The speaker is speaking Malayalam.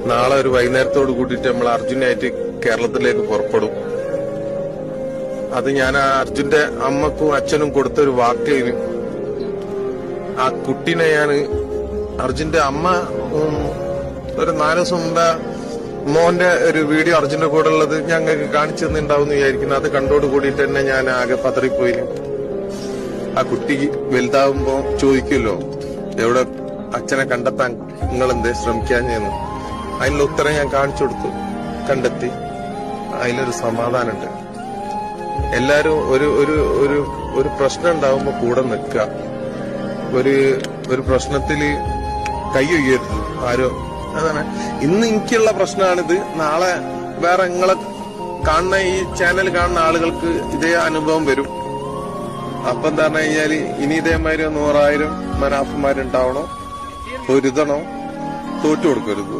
നാളെ ഒരു വൈകുന്നേരത്തോട് കൂട്ടിയിട്ട് നമ്മൾ അർജുനായിട്ട് കേരളത്തിലേക്ക് പുറപ്പെടും. അത് ഞാൻ ആ അർജുന്റെ അമ്മക്കും അച്ഛനും കൊടുത്തൊരു വാക്കേന്. ആ കുട്ടീനെ ഞാൻ അർജുന്റെ അമ്മ ഒരു 4 ദിവസം മുമ്പ് മോന്റെ ഒരു വീഡിയോ അർജുന്റെ കൂടെ ഉള്ളത് ഞങ്ങൾക്ക് കാണിച്ചു തന്നിണ്ടാവും വിചാരിക്കുന്നു. അത് കണ്ടോട് കൂടിയിട്ട് തന്നെ ഞാൻ ആകെ പതറിപ്പോയി. ആ കുട്ടി വലുതാവുമ്പോ ചോദിക്കുമല്ലോ, എവിടെ അച്ഛനെ കണ്ടെത്താൻ നിങ്ങൾ എന്തേ ശ്രമിക്കാൻ ചെയ്യുന്നു? അതിനുള്ള ഉത്തരം ഞാൻ കാണിച്ചു കൊടുത്തു, കണ്ടെത്തി. അതിലൊരു സമാധാനമുണ്ട്. എല്ലാരും ഒരു ഒരു ഒരു ഒരു പ്രശ്നം ഉണ്ടാവുമ്പോ കൂടെ നിൽക്കുക. ഒരു പ്രശ്നത്തില് കൈ ഒയ്യരുത് ആരോ. അതാണ് ഇന്ന് എനിക്കുള്ള പ്രശ്നമാണിത്. നാളെ വേറെ നിങ്ങളെ കാണുന്ന ഈ ചാനൽ കാണുന്ന ആളുകൾക്ക് ഇതേ അനുഭവം വരും. അപ്പൊ എന്താ പറഞ്ഞു കഴിഞ്ഞാല് ഇനി ഇതേമാതിരി 100,000 മനാഫന്മാരുണ്ടാവണോ, പൊരുതണോ, തോറ്റു കൊടുക്കരുത്.